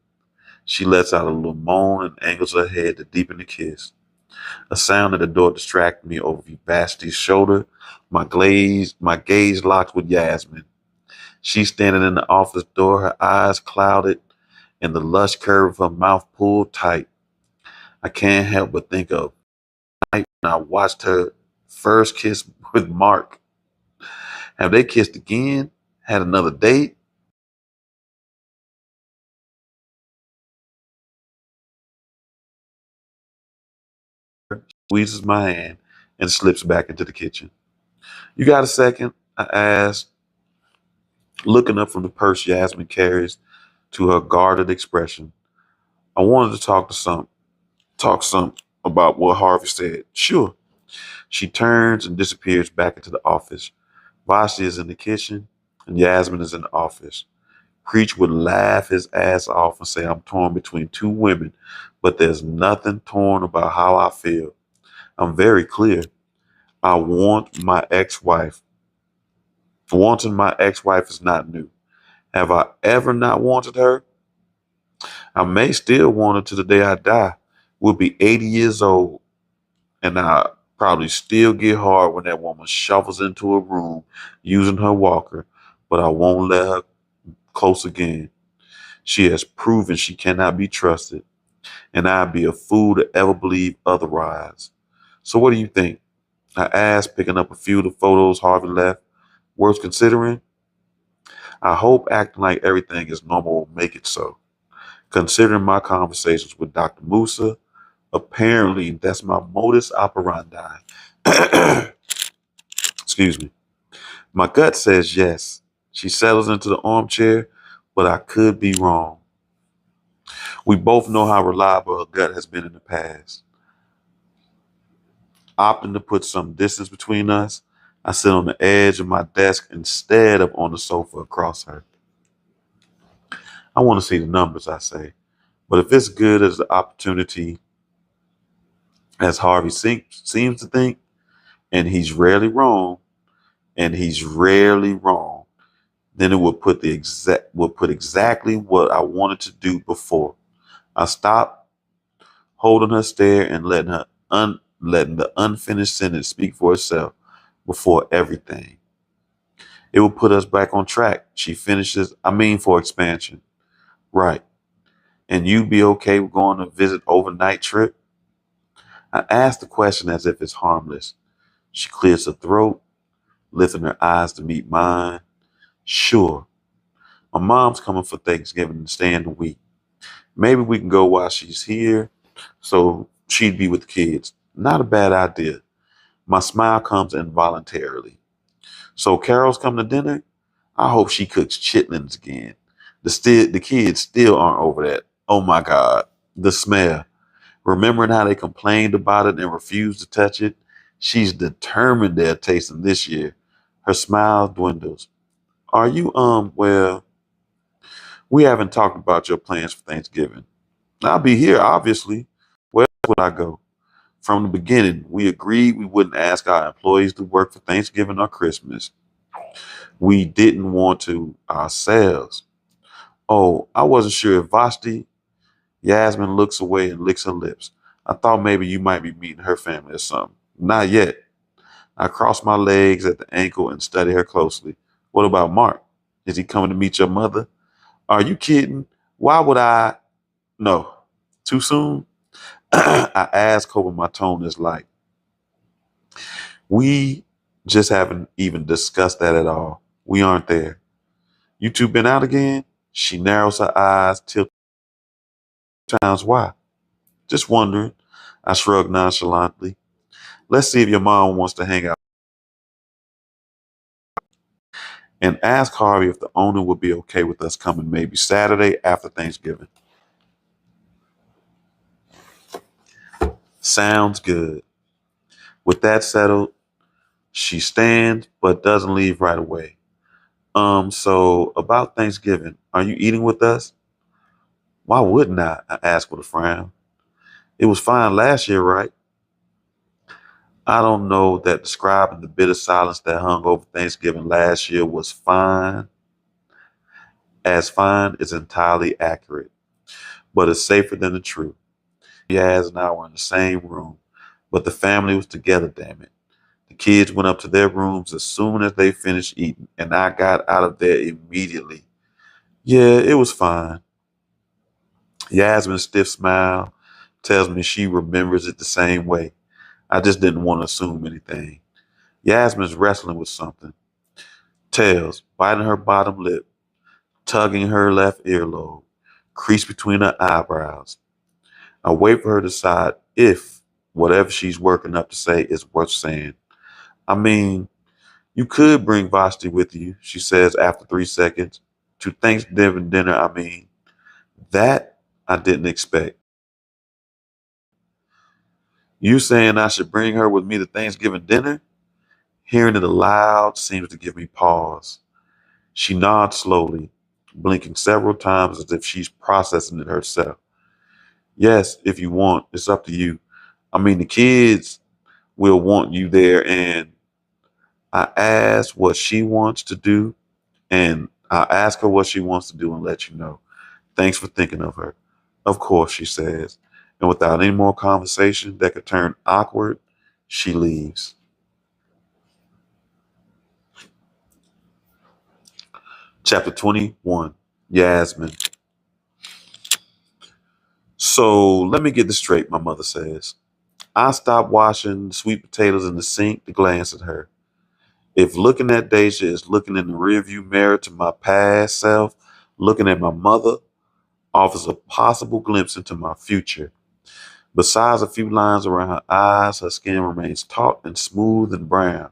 She lets out a little moan and angles her head to deepen the kiss. A sound at the door distracted me over Vasti's shoulder. My gaze locked with Yasmin. She's standing in the office door, her eyes clouded and the lush curve of her mouth pulled tight. I can't help but think of night when I watched her first kiss with Mark. Have they kissed again? Had another date? Squeezes my hand and slips back into the kitchen. You got a second? I asked, looking up from the purse Yasmin carries to her guarded expression. I wanted to talk some about what Harvey said. Sure. She turns and disappears back into the office. Vashti is in the kitchen and Yasmin is in the office. Preach would laugh his ass off and say, I'm torn between two women, but there's nothing torn about how I feel. I'm very clear. I want my ex-wife. Wanting my ex-wife is not new. Have I ever not wanted her? I may still want her to the day I die. We'll be 80 years old, and I probably still get hard when that woman shuffles into a room using her walker, but I won't let her close again. She has proven she cannot be trusted, and I'd be a fool to ever believe otherwise. So what do you think? I asked, picking up a few of the photos Harvey left. Worth considering? I hope acting like everything is normal will make it so. Considering my conversations with Dr. Musa, apparently that's my modus operandi. Excuse me. My gut says yes. She settles into the armchair, but I could be wrong. We both know how reliable her gut has been in the past. Opting to put some distance between us, I sit on the edge of my desk instead of on the sofa across her. I want to see the numbers, I say. But if it's good as the opportunity as Harvey seems to think, and he's rarely wrong, and he's rarely wrong, then it would put exactly what I wanted to do before. I stopped holding her stare and letting the unfinished sentence speak for itself before everything. It will put us back on track. She finishes, I mean for expansion. Right. And you'd be okay with going to visit overnight trip? I asked the question as if it's harmless. She clears her throat, lifting her eyes to meet mine. Sure. My mom's coming for Thanksgiving and staying the week. Maybe we can go while she's here so she'd be with the kids. Not a bad idea. My smile comes involuntarily. So Carol's coming to dinner? I hope she cooks chitlins again. The kids still aren't over that. Oh my God. The smell. Remembering how they complained about it and refused to touch it, she's determined they'll taste them this year. Her smile dwindles. Are you, well, we haven't talked about your plans for Thanksgiving. I'll be here, obviously. Where else would I go? From the beginning, we agreed we wouldn't ask our employees to work for Thanksgiving or Christmas. We didn't want to ourselves. Oh, I wasn't sure if Vashti. Yasmin looks away and licks her lips. I thought maybe you might be meeting her family or something. Not yet. I cross my legs at the ankle and study her closely. What about Mark? Is he coming to meet your mother? Are you kidding? Why would I? No. Too soon? I ask, hoping my tone is light. We just haven't even discussed that at all. We aren't there. You two been out again? She narrows her eyes, tilts times. Why? Just wondering. I shrug nonchalantly. Let's see if your mom wants to hang out and ask Harvey if the owner would be okay with us coming maybe Saturday after Thanksgiving. Sounds good. With that settled, she stands but doesn't leave right away. So about Thanksgiving, are you eating with us? Why wouldn't I? I asked with a frown. It was fine last year, right? I don't know that describing the bitter silence that hung over Thanksgiving last year was fine. As fine is entirely accurate, but it's safer than the truth. Yaz and I were in the same room, but the family was together, damn it. The kids went up to their rooms as soon as they finished eating, and I got out of there immediately. Yeah, it was fine. Yasmin's stiff smile tells me she remembers it the same way. I just didn't want to assume anything. Yasmin's wrestling with something. Tails, biting her bottom lip, tugging her left earlobe, crease between her eyebrows. I wait for her to decide if whatever she's working up to say is worth saying. I mean, you could bring Vashti with you, she says after 3 seconds. To Thanksgiving dinner, I mean. That I didn't expect. You saying I should bring her with me to Thanksgiving dinner? Hearing it aloud seems to give me pause. She nods slowly, blinking several times as if she's processing it herself. Yes, if you want, it's up to you. I mean, the kids will want you there, and I ask what she wants to do, and I ask her what she wants to do and let you know. Thanks for thinking of her. Of course, she says, and without any more conversation that could turn awkward, she leaves. Chapter 21, Yasmin. So let me get this straight, my mother says. I stopped washing sweet potatoes in the sink to glance at her. If looking at Deja is looking in the rearview mirror to my past self, looking at my mother offers a possible glimpse into my future. Besides a few lines around her eyes, her skin remains taut and smooth and brown.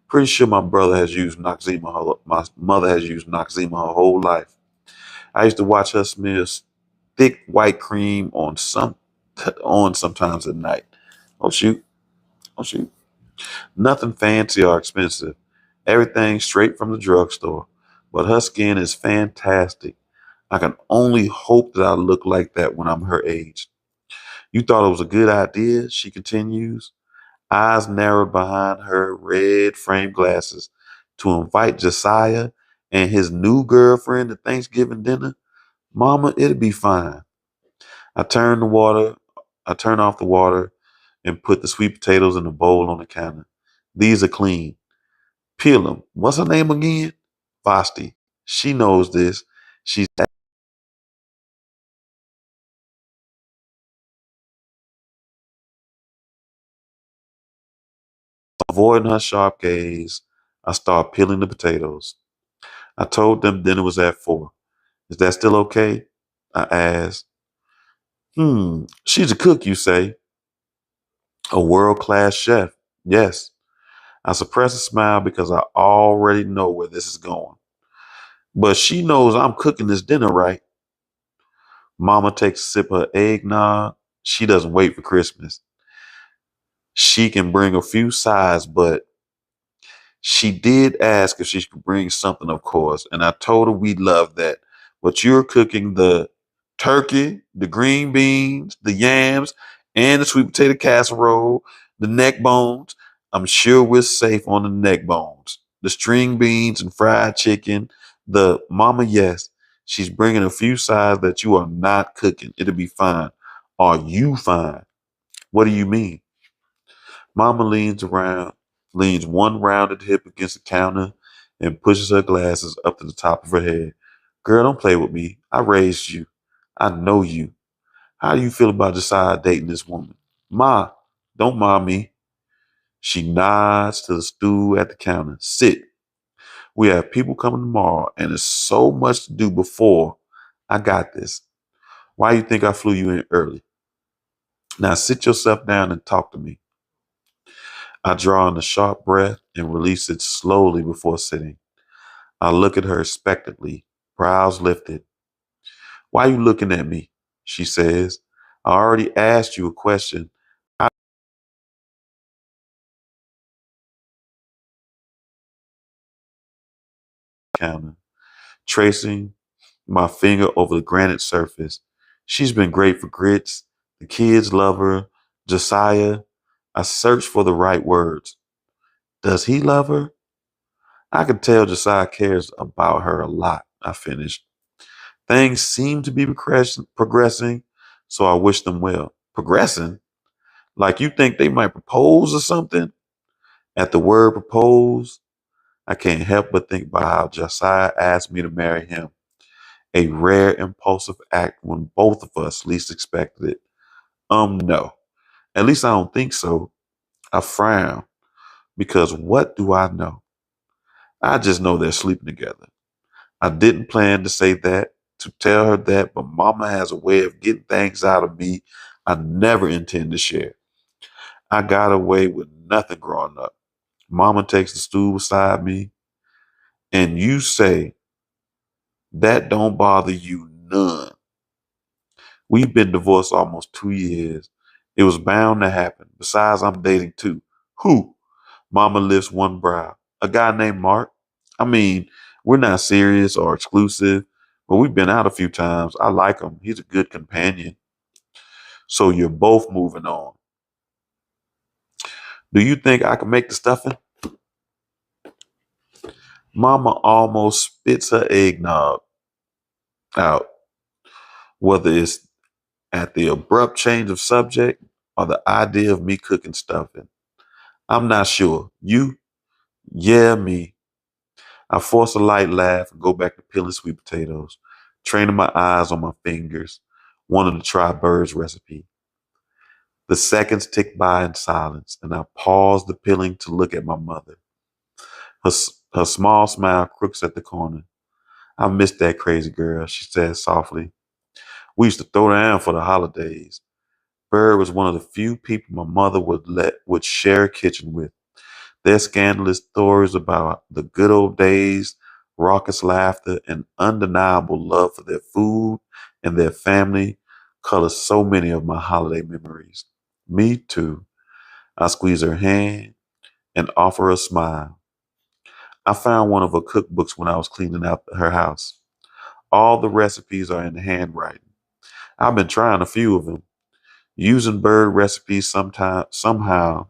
Pretty sure my mother has used Noxzema her whole life. I used to watch her smear thick white cream on sometimes at night. Oh shoot, oh shoot. Nothing fancy or expensive. Everything straight from the drugstore. But her skin is fantastic. I can only hope that I look like that when I'm her age. You thought it was a good idea, she continues, eyes narrowed behind her red framed glasses, to invite Josiah and his new girlfriend to Thanksgiving dinner? Mama, it'll be fine. I turn the water, I turn off the water and put the sweet potatoes in a bowl on the counter. These are clean. Peel them. What's her name again? Vasti. She knows this. She's avoiding her sharp gaze. I start peeling the potatoes. I told them dinner was at 4. Is that still okay? I asked. She's a cook, you say? A world-class chef. Yes. I suppress a smile because I already know where this is going. But she knows I'm cooking this dinner, right? Mama takes a sip of her eggnog. She doesn't wait for Christmas. She can bring a few sides, but she did ask if she could bring something, of course, and I told her we'd love that. But you're cooking the turkey, the green beans, the yams, and the sweet potato casserole, the neck bones. I'm sure we're safe on the neck bones. The string beans and fried chicken. The mama, yes, she's bringing a few sides that you are not cooking. It'll be fine. Are you fine? What do you mean? Mama leans one rounded hip against the counter and pushes her glasses up to the top of her head. Girl, don't play with me. I raised you. I know you. How do you feel about Josiah dating this woman? Ma, don't mind me. She nods to the stool at the counter. Sit. We have people coming tomorrow, and there's so much to do before. I got this. Why you think I flew you in early? Now sit yourself down and talk to me. I draw in a sharp breath and release it slowly before sitting. I look at her expectantly, brows lifted. Why are you looking at me? She says. I already asked you a question. I counter, tracing my finger over the granite surface. She's been great for grits. The kids love her. Josiah. I search for the right words. Does he love her? I can tell Josiah cares about her a lot, I finished. Things seem to be progressing, so I wish them well. Progressing? Like you think they might propose or something? At the word propose, I can't help but think about how Josiah asked me to marry him. A rare impulsive act when both of us least expected it. No. At least I don't think so. I frown because what do I know? I just know they're sleeping together. I didn't plan to say that, to tell her that, but mama has a way of getting things out of me I never intend to share. I got away with nothing growing up. Mama takes the stool beside me, and you say, that don't bother you none. We've been divorced almost 2 years, It was bound to happen. Besides, I'm dating too. Who? Mama lifts one brow. A guy named Mark. I mean, we're not serious or exclusive, but we've been out a few times. I like him. He's a good companion. So you're both moving on. Do you think I can make the stuffing? Mama almost spits her eggnog out, whether it's at the abrupt change of subject or the idea of me cooking stuffing. I'm not sure. You? Yeah, me. I force a light laugh and go back to peeling sweet potatoes, training my eyes on my fingers, wanting to try Bird's recipe. The seconds tick by in silence, and I pause the peeling to look at my mother. Her small smile crooks at the corner. I miss that crazy girl, she says softly. We used to throw down for the holidays. Bird was one of the few people my mother would share a kitchen with. Their scandalous stories about the good old days, raucous laughter, and undeniable love for their food and their family color so many of my holiday memories. Me too. I squeeze her hand and offer a smile. I found one of her cookbooks when I was cleaning out her house. All the recipes are in handwriting. I've been trying a few of them. Using Bird recipes somehow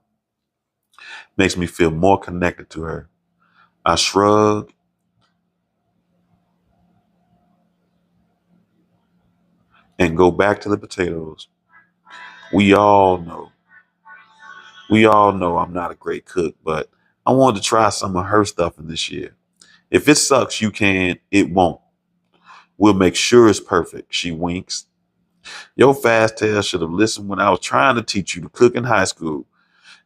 makes me feel more connected to her. I shrug and go back to the potatoes. We all know, we all know I'm not a great cook, but I wanted to try some of her stuff in this year. If it sucks, you can, it won't. We'll make sure it's perfect. She winks. Your fast tail should have listened when I was trying to teach you to cook in high school.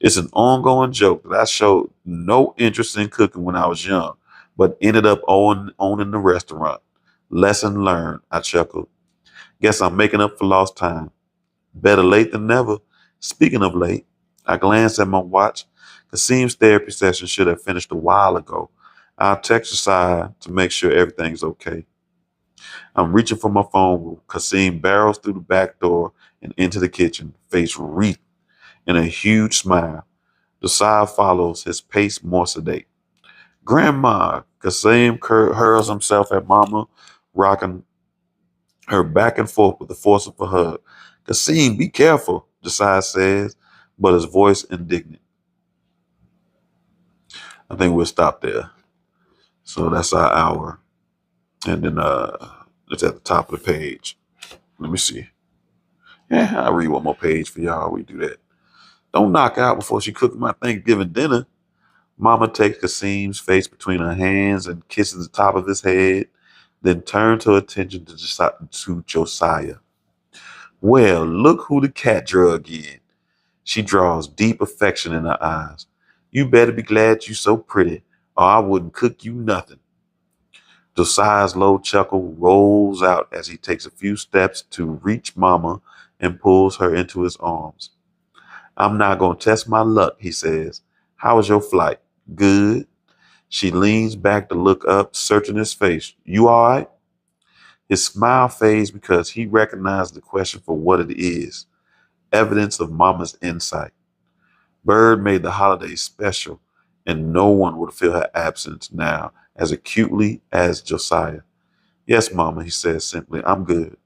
It's an ongoing joke that I showed no interest in cooking when I was young, but ended up owning the restaurant. Lesson learned, I chuckled. Guess I'm making up for lost time. Better late than never. Speaking of late, I glanced at my watch. Kasim's therapy session should have finished a while ago. I'll text aside to make sure everything's okay. I'm reaching for my phone when Kasim barrels through the back door and into the kitchen, face wreathed in a huge smile. Josiah follows, his pace more sedate. Grandma, Kasim hurls himself at Mama, rocking her back and forth with the force of a hug. Kasim, be careful, Josiah says, but his voice indignant. I think we'll stop there. So that's our hour. And then it's at the top of the page. Let me see. Yeah, I'll read one more page for y'all. We do that. Don't knock out before she cooks my Thanksgiving dinner. Mama takes Kasim's face between her hands and kisses the top of his head, then turns her attention to Josiah. Well, look who the cat drug in. She draws deep affection in her eyes. You better be glad you so pretty, or I wouldn't cook you nothing. Josiah's low chuckle rolls out as he takes a few steps to reach Mama and pulls her into his arms. I'm not going to test my luck, he says. How was your flight? Good. She leans back to look up, searching his face. You all right? His smile fades because he recognized the question for what it is, evidence of Mama's insight. Bird made the holiday special, and no one would feel her absence now as acutely as Josiah. Yes, Mama, he says simply. I'm good.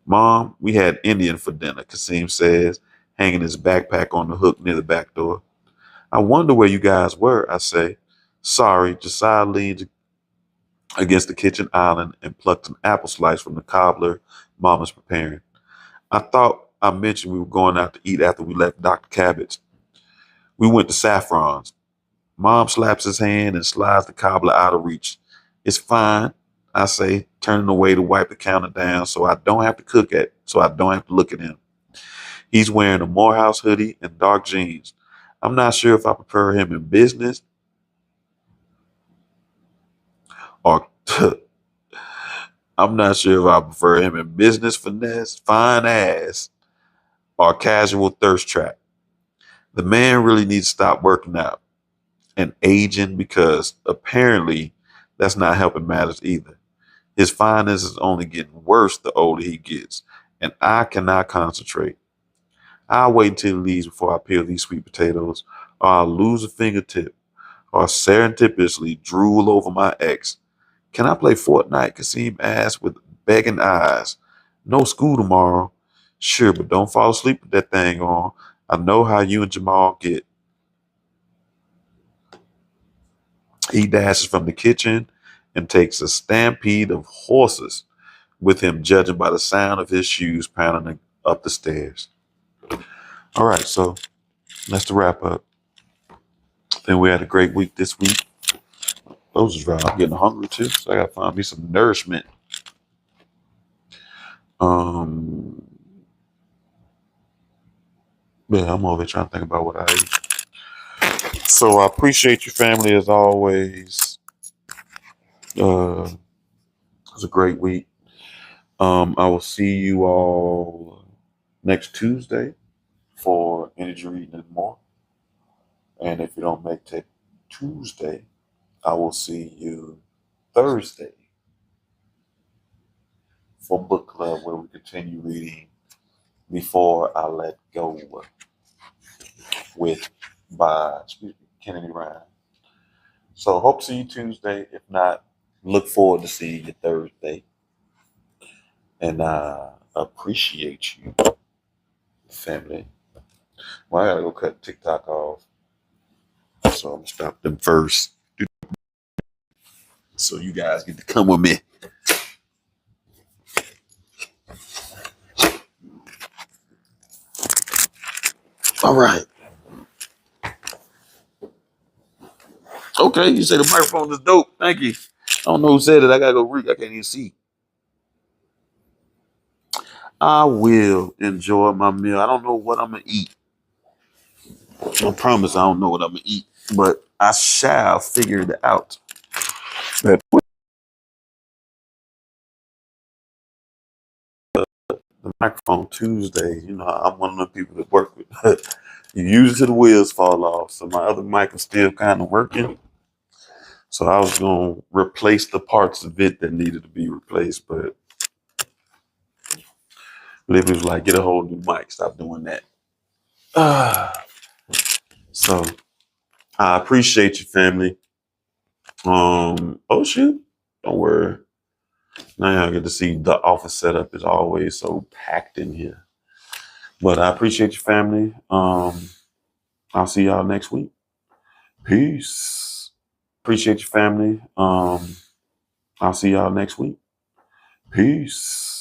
Mom, we had Indian for dinner, Kasim says, hanging his backpack on the hook near the back door. I wonder where you guys were, I say. Sorry, Josiah leans against the kitchen island and plucked an apple slice from the cobbler Mama's preparing. I thought I mentioned we were going out to eat after we left Dr. Cabot's. We went to Saffron's. Mom slaps his hand and slides the cobbler out of reach. It's fine, I say, turning away to wipe the counter down so I don't have to look at him. He's wearing a Morehouse hoodie and dark jeans. I'm not sure if I prefer him in business or I'm not sure if I prefer him in business finesse, fine ass, or casual thirst trap. The man really needs to stop working out and aging because apparently that's not helping matters either. His fineness is only getting worse the older he gets, and I cannot concentrate. I'll wait until he leaves before I peel these sweet potatoes. Or I'll lose a fingertip. Or serendipitously drool over my ex. Can I play Fortnite? Kasim asked with begging eyes. No school tomorrow. Sure, but don't fall asleep with that thing on. I know how you and Jamal get. He dashes from the kitchen and takes a stampede of horses with him, judging by the sound of his shoes pounding up the stairs. All right, so that's the wrap up. Then we had a great week this week. Those is right. I'm getting hungry too, so I gotta find me some nourishment. Um, yeah, I'm over here trying to think about what I ate. So I appreciate your family as always. It was a great week. I will see you all next Tuesday for energy reading and more. And if you don't make it Tuesday, I will see you Thursday for book club where we continue reading Before I Let Go with Kennedy Ryan. So hope to see you Tuesday. If not, look forward to seeing you Thursday. And I appreciate you, family. Well, I gotta go cut TikTok off. So I'm gonna stop them first. So you guys get to come with me. All right. Okay, you say the microphone is dope. Thank you. I don't know who said it. I gotta go read. I can't even see. I will enjoy my meal. I don't know what I'm gonna eat. I promise I don't know what I'm gonna eat, but I shall figure it out. But the microphone Tuesday, I'm one of the people that work with. You use it till the wheels fall off. So my other mic is still kind of working. So I was gonna replace the parts of it that needed to be replaced, but Libby was like, "Get a whole new mic. Stop doing that." So I appreciate you, family. Oh shoot, don't worry. Now I get to see the office setup is always so packed in here. But I appreciate your family. I'll see y'all next week. Peace. Appreciate your family. I'll see y'all next week. Peace.